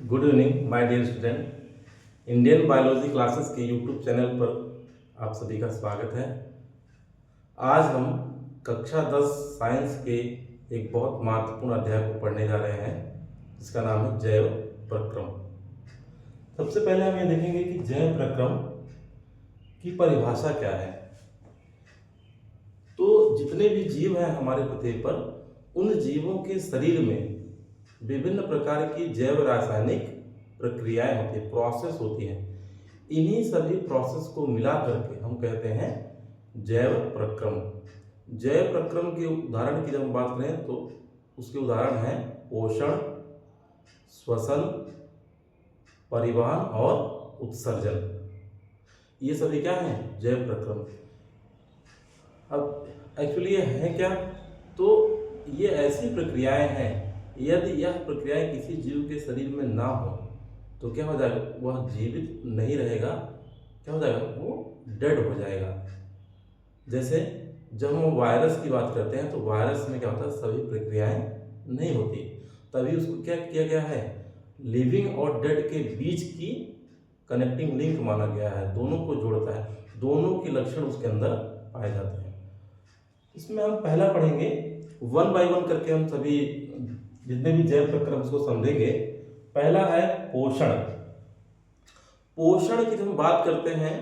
Good evening my dear student. Indian biology classes के YouTube channel पर आप सभी का स्वागत है। आज हम कक्षा 10 साइंस के एक बहुत महत्वपूर्ण अध्याय को पढ़ने जा रहे हैं जिसका नाम है जैव प्रक्रम। सबसे पहले हम ये देखेंगे कि जैव प्रक्रम की परिभाषा क्या है। तो जितने भी जीव हैं हमारे पृथ्वी पर, उन जीवों के शरीर में विभिन्न प्रकार की जैव रासायनिक प्रक्रियाएं होती है, प्रोसेस होती हैं। इन्हीं सभी प्रोसेस को मिला करके हम कहते हैं जैव प्रक्रम। जैव प्रक्रम के उदाहरण की जब हम बात करें तो उसके उदाहरण हैं पोषण, श्वसन, परिवहन और उत्सर्जन। ये सभी क्या हैं? जैव प्रक्रम। अब एक्चुअली ये है क्या? तो ये ऐसी प्रक्रियाएं हैं, यदि यह प्रक्रियाएं किसी जीव के शरीर में ना हो तो क्या हो जाएगा? वह जीवित नहीं रहेगा। क्या हो जाएगा? वो डेड हो जाएगा। जैसे जब हम वायरस की बात करते हैं तो वायरस में क्या होता है? सभी प्रक्रियाएं नहीं होती, तभी उसको क्या किया गया है? लिविंग और डेड के बीच की कनेक्टिंग लिंक माना गया है, दोनों को जोड़ता है, दोनों के लक्षण उसके अंदर पाए जाते हैं। इसमें हम पहला पढ़ेंगे, वन बाय वन करके हम सभी जितने भी जैव प्रक्रम उसको समझेंगे। पहला है पोषण। पोषण की जब हम बात करते हैं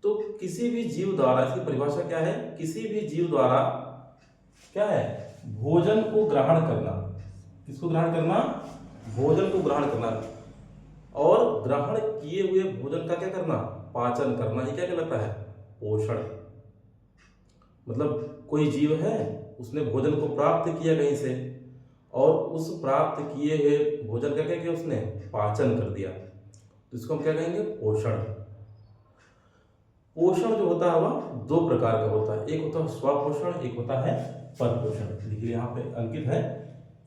तो किसी भी जीव द्वारा, इसकी परिभाषा क्या है? किसी भी जीव द्वारा क्या है? भोजन को ग्रहण करना। किसको ग्रहण करना? भोजन को ग्रहण करना, और ग्रहण किए हुए भोजन का क्या करना? पाचन करना। ये क्या कहलाता है? पोषण। मतलब कोई जीव है, उसने भोजन को प्राप्त किया कहीं से, और उस प्राप्त किए हुए भोजन का क्या किया? उसने पाचन कर दिया, तो इसको हम क्या कहेंगे? पोषण। पोषण जो होता है वह दो प्रकार का होता है, एक होता है स्वपोषण, एक होता है परपोषण। देखिए यहाँ पे अंकित है,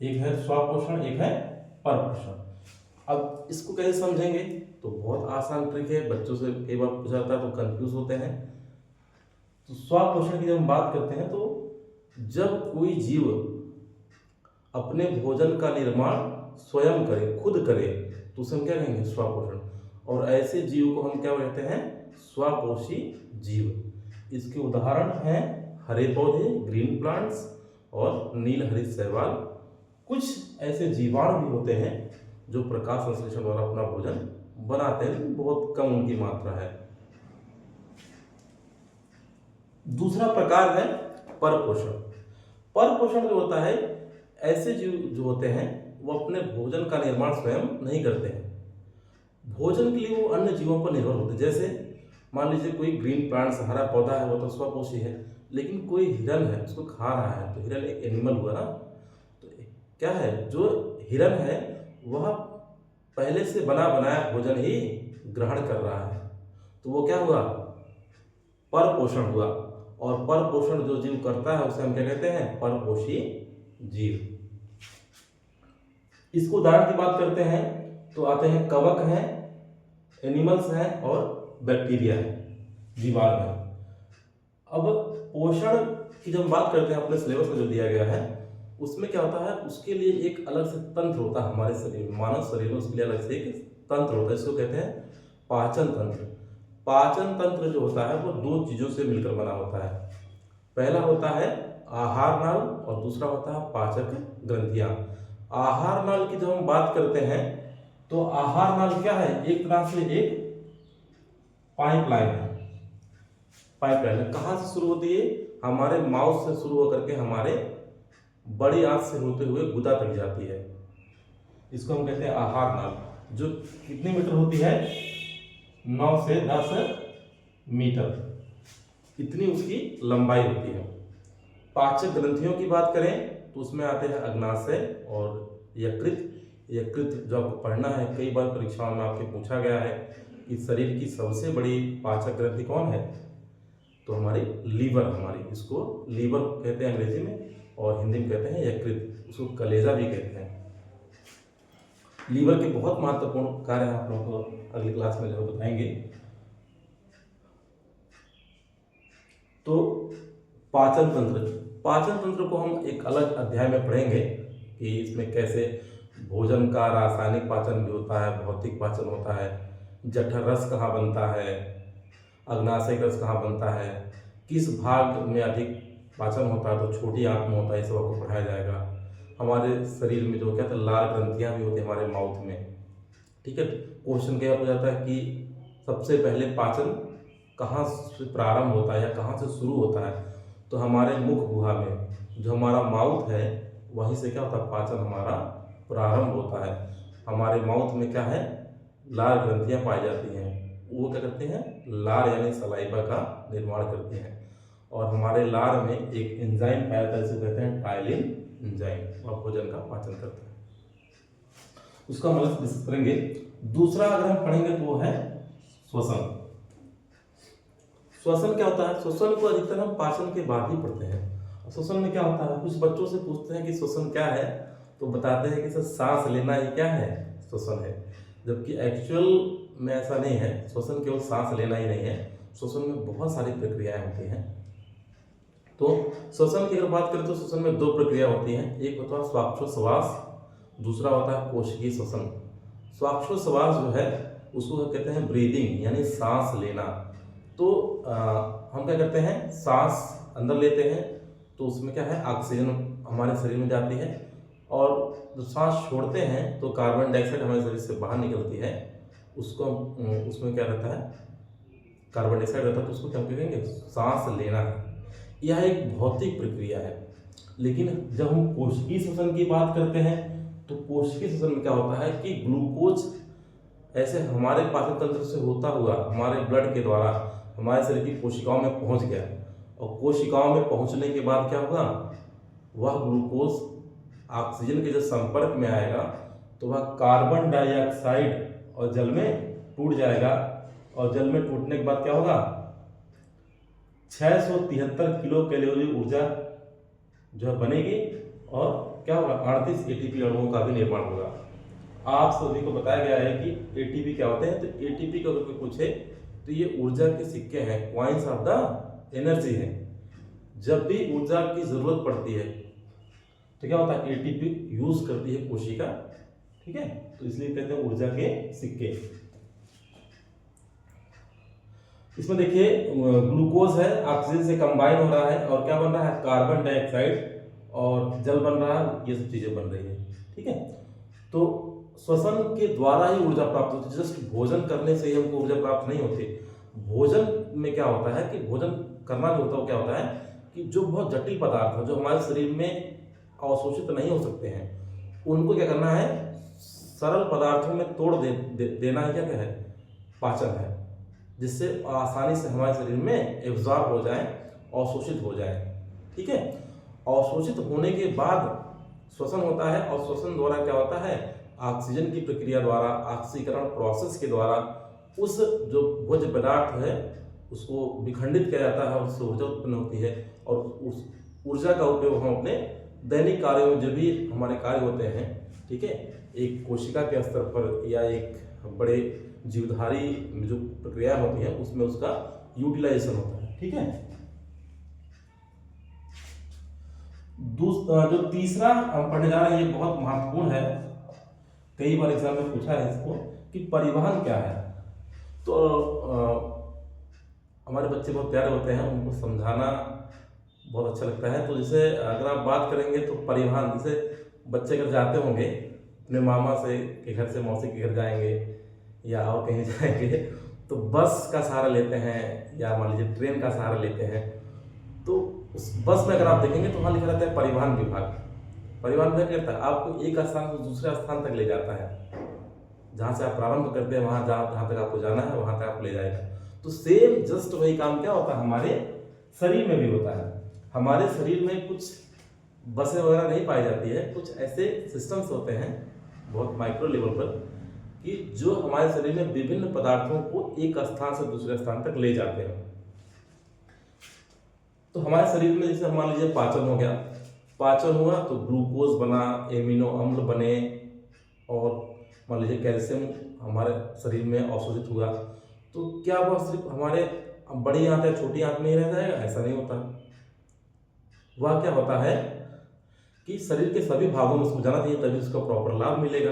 एक है स्वपोषण, एक है परपोषण। अब इसको कैसे समझेंगे? तो बहुत आसान ट्रिक है, बच्चों से कई बार पूछा जाता है तो कंफ्यूज होते हैं। तो स्वपोषण की जब हम बात करते हैं तो जब कोई जीव अपने भोजन का निर्माण स्वयं करे, खुद करे, तो उसे हम क्या कहेंगे? स्वपोषण। और ऐसे जीव को हम क्या कहते हैं? स्वपोषी जीव। इसके उदाहरण हैं हरे पौधे, ग्रीन प्लांट्स, और नीलहरित शैवाल। कुछ ऐसे जीवाणु भी होते हैं जो प्रकाश संश्लेषण द्वारा अपना भोजन बनाते हैं, बहुत कम उनकी मात्रा है। दूसरा प्रकार है परपोषण। परपोषण जो होता है, ऐसे जीव जो होते हैं वो अपने भोजन का निर्माण स्वयं नहीं करते हैं, भोजन के लिए वो अन्य जीवों पर निर्भर होते हैं। जैसे मान लीजिए कोई ग्रीन प्लांट्स, हरा पौधा है, वो तो स्वपोषी है, लेकिन कोई हिरन है उसको खा रहा है, तो हिरन एक एनिमल हुआ ना। तो क्या है? जो हिरन है वह पहले से बना बनाया भोजन ही ग्रहण कर रहा है, तो वो क्या हुआ? परपोषण हुआ। और परपोषण जो जीव करता है उसे हम क्या कहते हैं? परपोषी जीव। इसको उदाहरण की बात करते हैं तो आते हैं कवक हैं, एनिमल्स हैं, और बैक्टीरिया है, जीवाणु है। अब पोषण की जब बात करते हैं, अपने सिलेबस में जो दिया गया है उसमें क्या होता है? उसके लिए एक अलग से तंत्र होता है हमारे शरीर में, मानव शरीर में उसके लिए अलग से एक तंत्र होता है, इसको कहते हैं पाचन तंत्र। पाचन तंत्र जो होता है वो दो चीजों से मिलकर बना होता है। पहला होता है आहार नाल, और दूसरा होता है पाचक ग्रंथियां। आहार नाल की जब हम बात करते हैं तो आहार नाल क्या है? एक तरह से एक पाइपलाइन है। पाइपलाइन है, कहाँ से शुरू होती है? हमारे माउथ से शुरू होकर के हमारे बड़ी आंत से होते हुए गुदा तक जाती है। इसको हम कहते हैं आहार नाल, जो कितनी मीटर होती है? 9 से 10 मीटर, इतनी उसकी लंबाई होती है। पाचक ग्रंथियों की बात करें तो उसमें आते हैं अग्नाशय और यकृत। यकृत जो आपको पढ़ना है, कई बार परीक्षाओं में आपके पूछा गया है कि शरीर की सबसे बड़ी पाचक ग्रंथि कौन है? तो हमारी लीवर, हमारी, इसको लीवर कहते हैं अंग्रेजी में, और हिंदी में कहते हैं यकृत, उसको कलेजा भी कहते हैं। लीवर के बहुत महत्वपूर्ण कार्य आप लोगों को अगली क्लास में जो बताएंगे। तो पाचन तंत्र, पाचन तंत्र को हम एक अलग अध्याय में पढ़ेंगे कि इसमें कैसे भोजन का रासायनिक पाचन भी होता है, भौतिक पाचन होता है, जठर रस कहाँ बनता है, अग्नाशय रस कहाँ बनता है, किस भाग में अधिक पाचन होता है, तो छोटी आंत में होता है, ये सब आपको पढ़ाया जाएगा। हमारे शरीर में जो क्या था, लाल ग्रंथियाँ भी होती है हमारे माउथ में, ठीक है। क्वेश्चन क्या हो जाता है कि सबसे पहले पाचन कहाँ से प्रारंभ होता है या कहाँ से शुरू होता है, तो हमारे मुख गुहा में, जो हमारा माउथ है वहीं से क्या होता है, पाचन हमारा प्रारंभ होता है। हमारे माउथ में क्या है, लाल ग्रंथियाँ पाई जाती हैं, वो क्या करते हैं, लार यानी सलाइवा का निर्माण करती हैं। और हमारे लार में एक एंजाइम पाया जाता है, जिसे कहते हैं टाइलिन एंजाइम, और भोजन का पाचन करता है। उसका मतलब डिस्कस करेंगे। दूसरा अगर हम पढ़ेंगे तो वो है श्वसन। श्वसन क्या होता है, श्वसन को अधिकतर हम पाचन के बाद ही पढ़ते हैं। श्वसन में क्या होता है, कुछ बच्चों से पूछते हैं कि श्वसन क्या है, तो बताते हैं कि सर सांस लेना ही क्या है, श्वसन है। जबकि एक्चुअल में ऐसा नहीं है, श्वसन केवल सांस लेना ही नहीं है, श्वसन में बहुत सारी प्रक्रियाएं होती हैं। तो श्वसन की अगर बात करें तो श्वसन में दो प्रक्रिया होती हैं, एक होता है श्वासोच्छ्वास, दूसरा होता है कोशिकीय श्वसन। श्वासोच्छ्वास जो है उसको कहते हैं ब्रीदिंग, यानी सांस लेना। तो हम क्या करते हैं, सांस अंदर लेते हैं तो उसमें क्या है, ऑक्सीजन हमारे शरीर में जाती है, और जो सांस छोड़ते हैं तो कार्बन डाइऑक्साइड हमारे शरीर से बाहर निकलती है, उसको उसमें क्या रहता है, कार्बन डाइऑक्साइड रहता है, तो उसको क्या कहेंगे, सांस लेना है। यह एक भौतिक प्रक्रिया है। लेकिन जब हम कोशिकीय श्वसन की बात करते हैं तो कोशिकीय श्वसन में क्या होता है कि ग्लूकोज ऐसे हमारे पाचन तंत्र से होता हुआ हमारे ब्लड के द्वारा हमारे शरीर की कोशिकाओं में पहुंच गया, और कोशिकाओं में पहुंचने के बाद क्या होगा, वह ग्लूकोज ऑक्सीजन के जब संपर्क में आएगा तो वह कार्बन डाइऑक्साइड और जल में टूट जाएगा, और जल में टूटने के बाद क्या होगा, 673 किलो कैलोरी ऊर्जा जो है बनेगी, और क्या होगा, 38 एटीपी अणुओं का भी निर्माण होगा। आप सभी को बताया गया है कि एटीपी क्या होते हैं, तो एटीपी को अगर कोई पूछे तो ये ऊर्जा के सिक्के हैं, क्वाइंस ऑफ द एनर्जी है। जब भी ऊर्जा की जरूरत पड़ती है तो क्या होता है, एटीपी यूज करती है कोशिका, ठीक है, तो इसलिए कहते हैं ऊर्जा के सिक्के। इसमें देखिए ग्लूकोज है, ऑक्सीजन से कंबाइन हो रहा है, और क्या बन रहा है, कार्बन डाइऑक्साइड और जल बन रहा है, ये सब चीजें बन रही है, ठीक है। तो श्वसन के द्वारा ही ऊर्जा प्राप्त होती है, जस्ट भोजन करने से ही हमको ऊर्जा प्राप्त नहीं होती। भोजन में क्या होता है कि भोजन करना जो होता है वो क्या होता है कि जो बहुत जटिल पदार्थ है जो हमारे शरीर में अवशोषित नहीं हो सकते हैं, उनको क्या करना है, सरल पदार्थों में तोड़ देना ही क्या है, पाचन है, जिससे आसानी से हमारे शरीर में एब्जॉर्ब हो जाए, अवशोषित हो जाए, ठीक है। अवशोषित होने के बाद श्वसन होता है, और श्वसन द्वारा क्या होता है, ऑक्सीजन की प्रक्रिया द्वारा, ऑक्सीकरण प्रोसेस के द्वारा उस जो भोज्य पदार्थ है उसको विखंडित किया जाता है, उससे ऊर्जा उत्पन्न होती है, और उस ऊर्जा का उपयोग हम अपने दैनिक कार्यों में जो भी हमारे कार्य होते हैं, ठीक है, एक कोशिका के स्तर पर या एक बड़े जीवधारी जो प्रक्रिया होती है उसमें उसका यूटिलाइजेशन होता है, ठीक है। जो तीसरा हम पढ़ने जा रहे हैं ये बहुत महत्वपूर्ण है, कई बार एग्जाम में पूछा है इसको कि परिवहन क्या है। तो हमारे बच्चे बहुत प्यारे होते हैं, उनको समझाना बहुत अच्छा लगता है। तो जैसे अगर आप बात करेंगे तो परिवहन, जैसे बच्चे अगर जाते होंगे अपने मामा से के घर से मौसी के घर जाएंगे या और कहीं जाएंगे तो बस का सहारा लेते हैं, या मान लीजिए ट्रेन का सहारा लेते हैं। तो उस बस में अगर आप देखेंगे तो वहाँ लिखा रहता है परिवहन विभाग। परिवहन विभाग क्या करता है, आपको एक स्थान से दूसरे स्थान तक ले जाता है, जहाँ से आप प्रारंभ करते हैं वहाँ जहाँ तक आपको जाना है वहाँ तक आपको ले जाएगा। तो सेम जस्ट वही काम क्या होता है हमारे शरीर में भी होता है। हमारे शरीर में कुछ बसें वगैरह नहीं पाई जाती है, कुछ ऐसे सिस्टम्स होते हैं बहुत माइक्रो लेवल पर कि जो हमारे शरीर में विभिन्न पदार्थों को एक स्थान से दूसरे स्थान तक ले जाते हैं। तो हमारे शरीर में जैसे मान लीजिए पाचन हो गया, पाचन हुआ तो ग्लूकोज बना, एमिनो अम्ल बने, और मान लीजिए कैल्शियम हमारे शरीर में अवशोषित हुआ। तो क्या वह सिर्फ हमारे बड़ी आंत या छोटी आंत में ही रह जाएगा, ऐसा नहीं होता। वह क्या होता है कि शरीर के सभी भागों में उसको जाना चाहिए, तभी उसका प्रॉपर लाभ मिलेगा।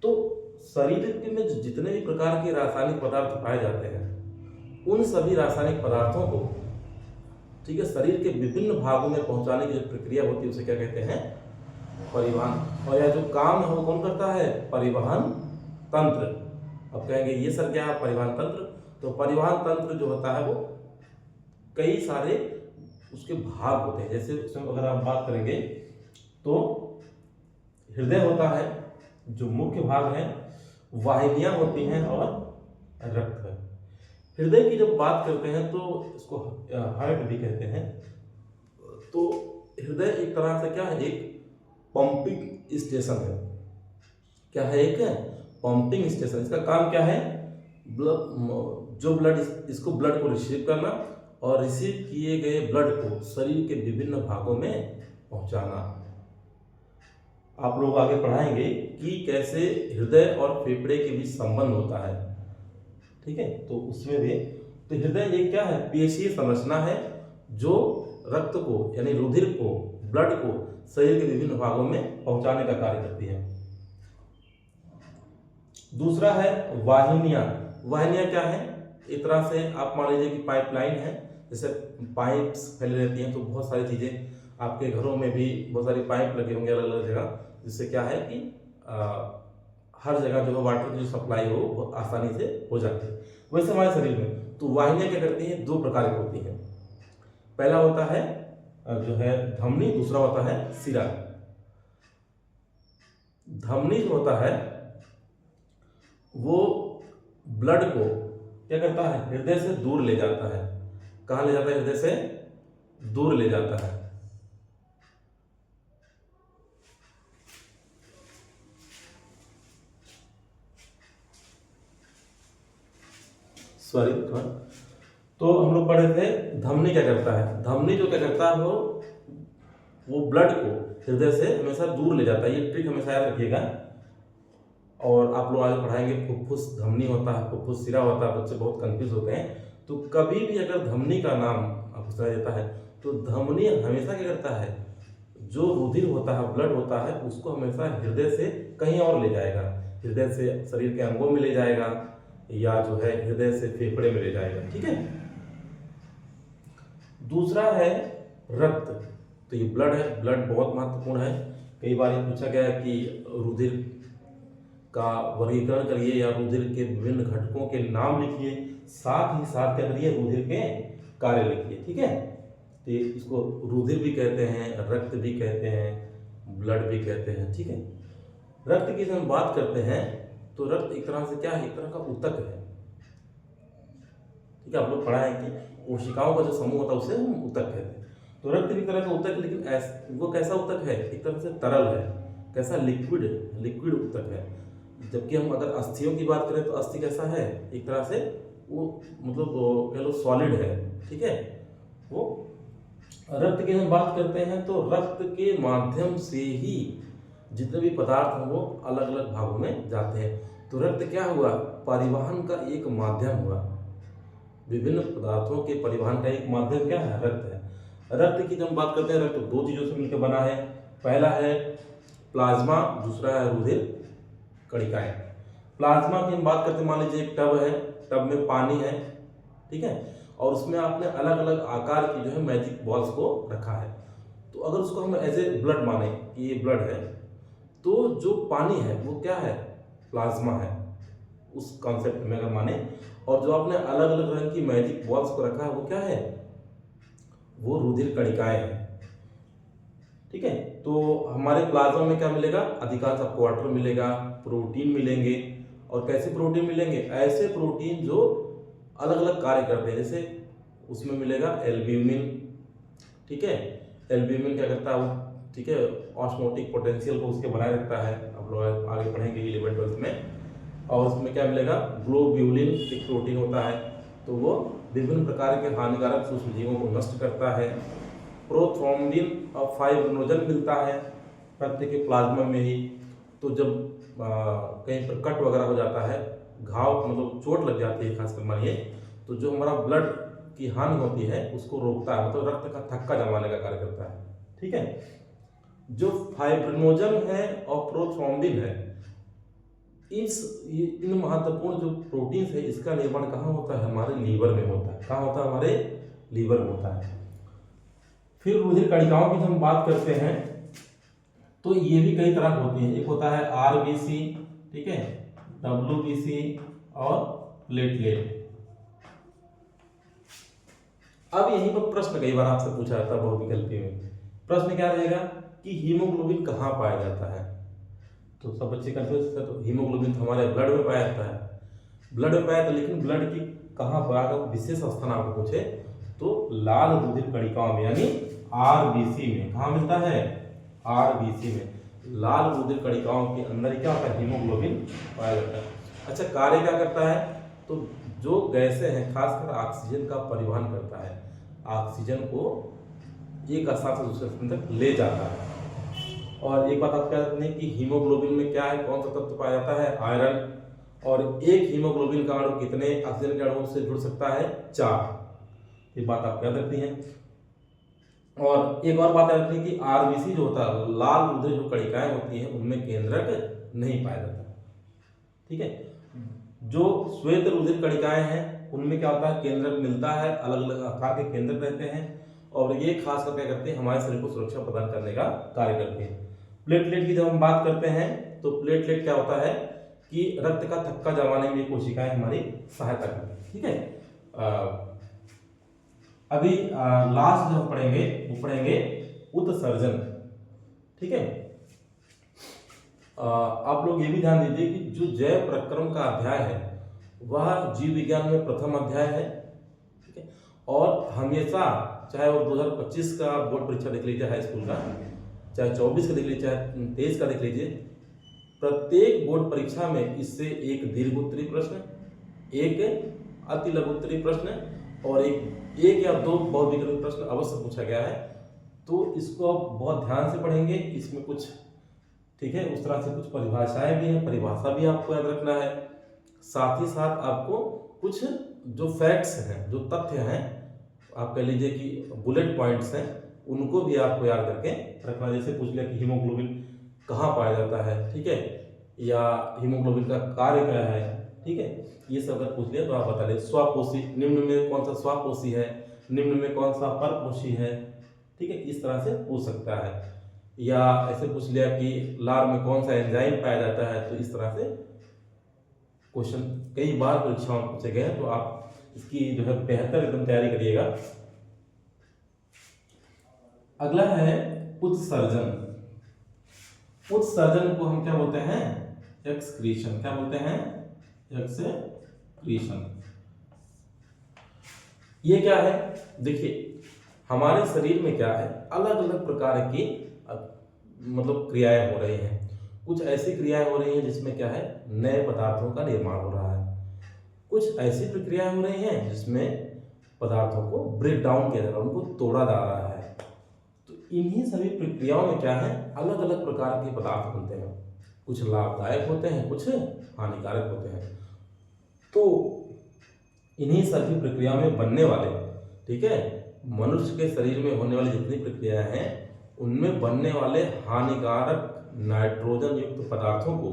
तो शरीर में जितने भी प्रकार के रासायनिक पदार्थ पाए जाते हैं, उन सभी रासायनिक पदार्थों को, ठीक है, शरीर के विभिन्न भागों में पहुंचाने की जो प्रक्रिया होती है उसे क्या कहते हैं? परिवहन। और यह जो काम है वो कौन करता है? परिवहन तंत्र। अब कहेंगे ये सर क्या है परिवहन तंत्र? तो परिवहन तंत्र जो होता है वो कई सारे उसके भाग होते हैं। जैसे उसमें अगर आप बात करेंगे तो हृदय होता है, जो मुख्य भाग है, वाहिनियां होती हैं और रक्त है। हृदय की जब बात करते हैं तो इसको हार्ट भी कहते हैं। तो हृदय एक तरह से क्या है? एक पंपिंग स्टेशन है। क्या है? एक पंपिंग स्टेशन। इसका काम क्या है? ब्लड इसको ब्लड को रिसीव करना और रिसीव किए गए ब्लड को शरीर के विभिन्न भागों में पहुंचाना। आप लोग आगे पढ़ाएंगे कि कैसे हृदय और फेफड़े के बीच संबंध होता है, ठीक है? तो उसमें भी तो हृदय एक क्या है? पेशीय संरचना है जो रक्त को यानी रुधिर को, ब्लड को शरीर के विभिन्न भागों में पहुंचाने का कार्य करती है। दूसरा है वाहिनियां। वाहिनियां क्या है? एक तरह से आप मान लीजिए कि पाइपलाइन है, जैसे पाइप्स फैले रहती हैं, तो बहुत सारी चीजें आपके घरों में भी बहुत सारी पाइप लगे होंगे अलग अलग जगह, जिससे क्या है कि हर जगह जो है वाटर की जो सप्लाई हो वो आसानी से हो जाती है। वैसे हमारे शरीर में तो वाहिनियां क्या करती हैं? दो प्रकार की होती हैं। पहला होता है जो है धमनी, दूसरा होता है सिरा। धमनी जो होता है वो ब्लड को क्या करता है? हृदय से दूर ले जाता है। कहाँ ले जाता है? हृदय से दूर ले जाता है। सॉरी, तो हम लोग पढ़े थे धमनी क्या करता है। धमनी जो क्या करता है वो ब्लड को हृदय से हमेशा दूर ले जाता है। ये ट्रिक हमेशा याद रखिएगा। और आप लोग आगे पढ़ाएंगे फुफ्फुस धमनी होता है, फुफ्फुस सिरा होता है। बच्चे बहुत कंफ्यूज होते हैं। तो कभी भी अगर धमनी का नाम पूछा जाता है तो धमनी हमेशा क्या करता है? जो रुधिर होता है, ब्लड होता है, उसको हमेशा हृदय से कहीं और ले जाएगा। हृदय से शरीर के अंगों में ले जाएगा या जो है हृदय से फेफड़े में ले जाएगा, ठीक है? दूसरा है रक्त। तो ये ब्लड है। ब्लड बहुत महत्वपूर्ण है। कई बार ये पूछा गया है कि रुधिर का वर्गीकरण करिए या रुधिर के विभिन्न घटकों के नाम लिखिए, साथ ही साथ क्या करिए? रुधिर के कार्य लिखिए, ठीक है? तो इसको रुधिर भी कहते हैं, रक्त भी कहते हैं, ब्लड भी कहते हैं, ठीक है? रक्त की जब हम बात करते हैं तो रक्त एक तरह से क्या है? एक तरह का ऊतक है, ठीक है? आप लोग पढ़ा है कि कोशिकाओं का जो समूह होता है उसे हम ऊतक कहते हैं। तो रक्त भी एक तरह का ऊतक है, लेकिन वो कैसा ऊतक है? एक तरह से तरल है। कैसा? लिक्विड ऊतक है। जबकि हम अगर अस्थियों की बात करें तो अस्थि कैसा है? एक तरह से वो मतलब कह लो सॉलिड है, ठीक है? वो रक्त की हम बात करते हैं तो रक्त के माध्यम से ही जितने भी पदार्थ हैं वो अलग अलग भागों में जाते हैं। तो रक्त क्या हुआ? परिवहन का एक माध्यम हुआ। विभिन्न पदार्थों के परिवहन का एक माध्यम क्या है? रक्त है। रक्त की जब हम बात करते हैं, रक्त दो चीजों से मिलकर बना है। पहला है प्लाज्मा, दूसरा है रुधिर कणिकाएं। प्लाज्मा की हम बात करते हैं, मान लीजिए एक टब है, टब में पानी है, ठीक है? और उसमें आपने अलग अलग आकार की जो है मैजिक बॉल्स को रखा है। तो अगर उसको हम एज ए ब्लड माने कि ये ब्लड है, तो जो पानी है वो क्या है? प्लाज्मा है, उस कॉन्सेप्ट में अगर माने। और जो आपने अलग अलग रंग की मैजिक बॉल्स को रखा है वो क्या है? वो रुधिर कणिकाएं हैं, ठीक है? तो हमारे प्लाज्मा में क्या मिलेगा? अधिकांश आपको वाटर मिलेगा, प्रोटीन मिलेंगे। और कैसे प्रोटीन मिलेंगे? ऐसे प्रोटीन जो अलग अलग कार्य करते हैं। जैसे उसमें मिलेगा एल्ब्यूमिन, ठीक है? एल्ब्यूमिन क्या करता है वो, ठीक है, ऑस्मोटिक पोटेंशियल को उसके बनाए रखता है। आप लोग आगे पढ़ेंगे 11वीं-12वीं में। और उसमें क्या मिलेगा? ग्लोब्यूलिन एक प्रोटीन होता है, तो वो विभिन्न प्रकार के हानिकारक सूक्ष्म जीवों को नष्ट करता है। प्रोथ्रोम्बिन और फाइब्रिनोजन मिलता है रक्त के प्लाज्मा में ही। तो जब कहीं पर कट वगैरह हो जाता है, घाव मतलब चोट लग जाती है खासकर मानिए, तो जो हमारा ब्लड की हानि होती है उसको रोकता है, मतलब रक्त का थक्का जमाने का कार्य करता है, ठीक है? जो फाइब्रिनोजन है और प्रोथ्रोम्बिन है, इन महत्वपूर्ण जो प्रोटीन्स है इसका निर्माण कहाँ होता है? हमारे लीवर में होता है। कहाँ होता है? हमारे लीवर में होता है। फिर रुधिर कणिकाओं की जब हम बात करते हैं तो ये भी कई तरह की होती हैं। एक होता है आरबीसी, ठीक है, डब्ल्यूबीसी और प्लेटलेट। अब यहीं पर प्रश्न कई बार आपसे पूछा जाता है बहुविकल्पी में। प्रश्न क्या रहेगा कि हीमोग्लोबिन कहाँ पाया जाता है? तो सब बच्चे कंफ्यूज थे। तो हीमोग्लोबिन हमारे ब्लड में पाया जाता है, ब्लड में पाया जाता है, लेकिन ब्लड की कहाँ पाया? विशेष स्थान आपको पूछे तो लाल रुधिर कणिकाओं में यानी आरबीसी में। कहाँ मिलता है? आरबीसी में, लाल रुधिर कणिकाओं के अंदर क्या होता है? हीमोग्लोबिन पाया जाता है। अच्छा, कार्य क्या करता है? तो जो गैसें हैं, खासकर ऑक्सीजन का परिवहन करता है, ऑक्सीजन को एक स्थान से दूसरे स्थान तक ले जाता है। और एक बात आप क्या जानते हैं कि हीमोग्लोबिन में क्या है, कौन सा तत्व पाया जाता है? आयरन। और एक हीमोग्लोबिन का अणु कितने ऑक्सीजन के अणुओं से जुड़ सकता है? 4। ये बात आप याद रखती हैं। और एक और बात याद रखती है कि आरबीसी जो होता है, लाल रुधिर जो कणिकाएं होती हैं, उनमें केंद्रक नहीं पाया जाता, ठीक है। जो श्वेत रुधिर कणिकाएं हैं उनमें क्या होता है? केंद्रक मिलता है, अलग अलग आकार के केंद्रक रहते हैं, और ये खास कर क्या करते हैं? हमारे शरीर को सुरक्षा प्रदान करने का कार्य करते हैं। प्लेटलेट की जब हम बात करते हैं तो प्लेटलेट क्या होता है कि रक्त का थक्का जमाने में कोशिकाएं हमारी सहायता करती हैं, ठीक है। अभी लास्ट जो हम पढ़ेंगे वो पढ़ेंगे उत्सर्जन, ठीक है। आप लोग ये भी ध्यान दीजिए कि जो जैव प्रक्रम का अध्याय है वह जीव विज्ञान में प्रथम अध्याय है, ठीक है। और हमेशा, चाहे वो 2025 का बोर्ड परीक्षा देख लीजिए हाई स्कूल का, चाहे 24 का देख लीजिए, चाहे 23 का देख लीजिए, प्रत्येक बोर्ड परीक्षा में इससे एक दीर्घ उत्तरी प्रश्न, एक अति लघु उत्तरी प्रश्न और एक या दो बहुविकल्पी प्रश्न अवश्य पूछा गया है। तो इसको आप बहुत ध्यान से पढ़ेंगे। इसमें कुछ, ठीक है, उस तरह से कुछ परिभाषाएं भी हैं, परिभाषा भी आपको याद रखना है। साथ ही साथ आपको कुछ जो फैक्ट्स हैं, जो तथ्य हैं, आप कह लीजिए कि बुलेट पॉइंट्स हैं, उनको भी आपको याद करके रखना। जैसे पूछ लिया कि हीमोग्लोबिन कहाँ पाया जाता है, ठीक है, या हीमोग्लोबिन का कार्य क्या है, ठीक है, ये सब अगर पूछ लिया तो आप बता दें। स्वापोषी, निम्न में कौन सा स्वापोषी है, निम्न में कौन सा परपोषी है, ठीक है, इस तरह से पूछ सकता है। या ऐसे पूछ लिया कि लार में कौन सा एंजाइम पाया जाता है, तो इस तरह से क्वेश्चन कई बार परीक्षाओं में पूछे गए हैं। तो आप इसकी जो है बेहतर एकदम तैयारी करिएगा। अगला है उत्सर्जन। उत्सर्जन को हम क्या बोलते हैं? एक्सक्रीशन। क्या बोलते हैं? एक्सक्रीशन। ये क्या है? देखिए, हमारे शरीर में क्या है, अलग अलग प्रकार की मतलब क्रियाएं हो रही हैं। कुछ ऐसी क्रियाएं हो रही हैं जिसमें क्या है, नए पदार्थों का निर्माण हो रहा है। कुछ ऐसी प्रक्रियाएं हो रही हैं जिसमें पदार्थों को ब्रेक डाउन किया जा रहा है, उनको तोड़ा जा रहा है। तो इन्हीं सभी प्रक्रियाओं में क्या है, अलग अलग प्रकार के पदार्थ बनते हैं। कुछ लाभदायक होते हैं, कुछ हानिकारक होते हैं। तो इन्हीं सभी प्रक्रियाओं में बनने वाले, ठीक है, मनुष्य के शरीर में होने वाली जितनी प्रक्रियाएं हैं उनमें बनने वाले हानिकारक नाइट्रोजन युक्त पदार्थों को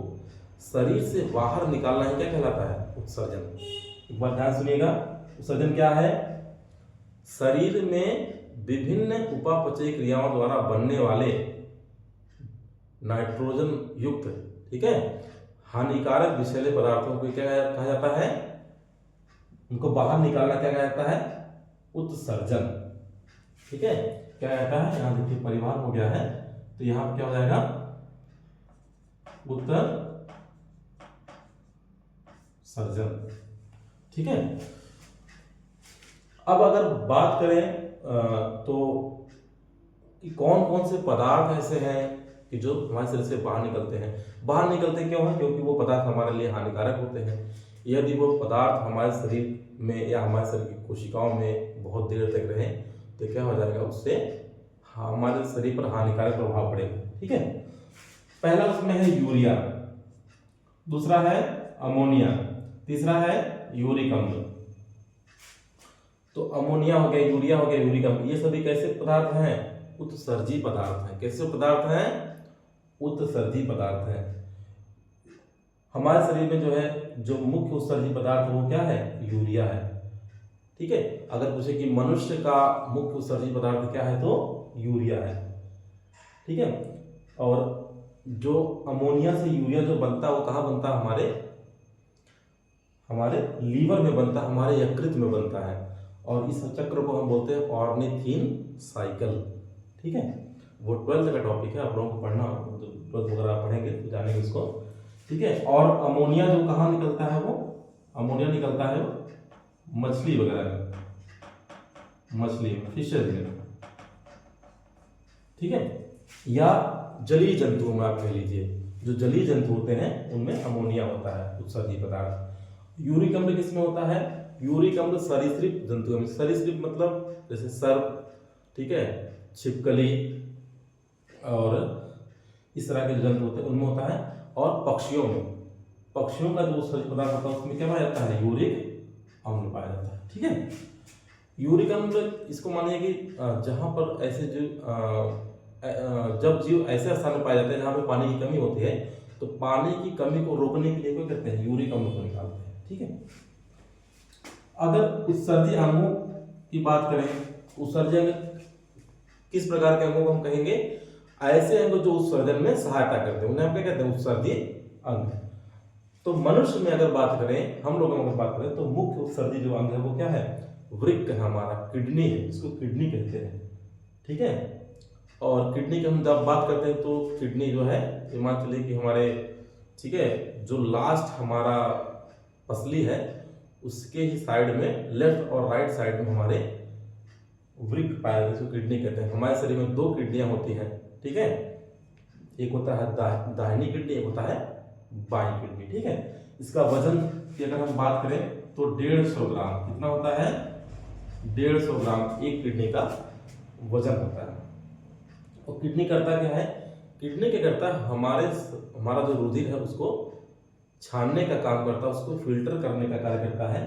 शरीर से बाहर निकालना ही क्या कहलाता है? उत्सर्जन। एक बार ध्यान सुनिएगा, उत्सर्जन क्या है? शरीर में विभिन्न उपापचयी क्रियाओं द्वारा बनने वाले नाइट्रोजन युक्त, ठीक है, हानिकारक विषैले पदार्थों को क्या कहा जाता है? उनको बाहर निकालना क्या कहा जाता है? उत्सर्जन, ठीक है। क्या कहता है? यहां देखिए परिवार हो गया है, तो यहां पर क्या हो जाएगा? उत्सर्जन, ठीक है। अब अगर बात करें तो कि कौन कौन से पदार्थ ऐसे हैं कि जो हमारे शरीर से बाहर निकलते हैं। बाहर निकलते क्यों हैं? क्योंकि वो पदार्थ हमारे लिए हानिकारक होते हैं। यदि वो पदार्थ हमारे शरीर में या हमारे शरीर की कोशिकाओं में बहुत देर तक रहे तो क्या हो जाएगा? उससे हमारे शरीर पर हानिकारक प्रभाव पड़ेगा, ठीक है। पहला उसमें है यूरिया, दूसरा है अमोनिया, तीसरा है यूरिक अम्ल। तो अमोनिया हो गया, यूरिया हो गया, यूरिक अम्ल, ये सभी कैसे पदार्थ हैं? उत्सर्जी पदार्थ हैं। कैसे पदार्थ हैं? उत्सर्जी पदार्थ हैं। हमारे शरीर में जो है जो मुख्य उत्सर्जी पदार्थ है वो क्या है? यूरिया है। ठीक है, अगर पूछे कि मनुष्य का मुख्य उत्सर्जी पदार्थ क्या है तो यूरिया है। ठीक है, और जो अमोनिया से यूरिया जो बनता है वो कहाँ बनता है? हमारे लीवर में बनता है, हमारे यकृत में बनता है, और इस चक्र को हम बोलते हैं ऑर्निथीन साइकिल। ठीक है, वो 12th का टॉपिक है, आप लोगों को पढ़ना, 12th वगैरह पढ़ेंगे तो जानेंगे इसको। ठीक है, और अमोनिया जो कहाँ निकलता है? वो अमोनिया निकलता है वो मछली वगैरह में, मछली में, फिशेज में। ठीक है, या जलीय जंतुओं में आप कह लीजिए, जो जलीय जंतु होते हैं उनमें अमोनिया होता है उत्सर्जी पदार्थ। यूरिक अम्ल किसमें होता है? यूरिक अम्ल सरीसृप जंतुओं में। सरीसृप मतलब जैसे सर्प, ठीक है, छिपकली और इस तरह के जो जंतु होते हैं उनमें होता है। और पक्षियों में, पक्षियों का जो उत्सर्जी पदार्थ होता है उसमें क्या पाया जाता है? यूरिक अम्ल पाया जाता है। ठीक है, यूरिक अम्ल इसको मानिए कि जहाँ पर ऐसे जो जब जीव ऐसे स्थान में पाए जाते हैं जहाँ पे पानी की कमी होती है, तो पानी की कमी को रोकने के लिए क्या करते हैं? यूरिक अम्ल को निकालते हैं। ठीक है, अगर उत्सर्जी अंगों की बात करें, उत्सर्जी अंग किस प्रकार के अंगों को हम कहेंगे? ऐसे अंग जो उत्सर्जन में सहायता करते हैं उन्हें हम क्या कहते हैं? उत्सर्जी अंग। तो मनुष्य में अगर बात करें, हम लोगों में अगर बात करें, तो मुख्य उत्सर्जी जो अंग है वो क्या है? वृक्क है हमारा, किडनी है, इसको किडनी कहते हैं। ठीक है, और किडनी की हम जब बात करते हैं तो किडनी जो है ये मान चलिए कि हमारे, ठीक है, जो लास्ट हमारा पसली है उसके ही साइड में, लेफ्ट और राइट साइड में हमारे वृक्क पाया जाता है, इसको किडनी कहते हैं। हमारे शरीर में 2 किडनियां होती हैं। ठीक है, एक होता है दाहिनी किडनी, एक होता है बाईं किडनी। ठीक है, इसका वजन की अगर हम बात करें तो 150 ग्राम, कितना होता है? 150 ग्राम एक किडनी का वजन होता है। और किडनी करता क्या है? किडनी क्या करता है? हमारा जो रुधिर है उसको छानने का काम करता है, उसको फिल्टर करने का कार्य करता है,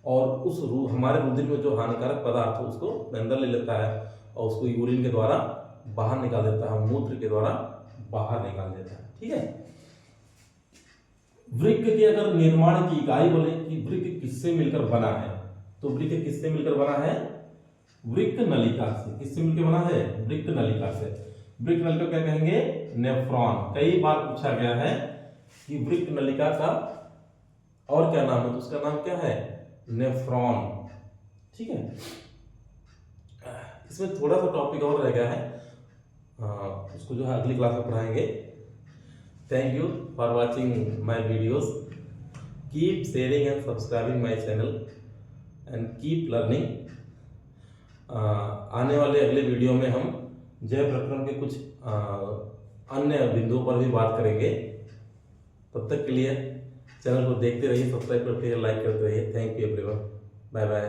और उस हमारे रुधिर में जो हानिकारक पदार्थ है उसको अंदर ले लेता है और उसको यूरिन के द्वारा बाहर निकाल देता है, मूत्र के द्वारा बाहर निकाल देता है। ठीक है, वृक्क के अगर निर्माण की इकाई बोले कि वृक्क किससे मिलकर बना है, तो वृक्क किससे मिलकर बना है? वृक्क नलिका से। किससे मिलकर बना है? वृक्क नलिका से। वृक्क नलिका क्या कहेंगे? नेफ्रॉन। कई बार पूछा गया है कि वृक्क नलिका का और क्या नाम है, तो उसका नाम क्या है? नेफ्रॉन। ठीक है, इसमें थोड़ा सा टॉपिक और रह गया है, उसको जो है अगली क्लास में पढ़ाएंगे। Thank you for watching my videos. Keep sharing and subscribing my channel and keep learning. आने वाले अगले वीडियो में हम जैव प्रक्रम के कुछ अन्य बिंदुओं पर भी बात करेंगे। तब तक के लिए चैनल को देखते रहिए, सब्सक्राइब करते रहिए, लाइक करते रहिए। Thank you everyone, bye bye.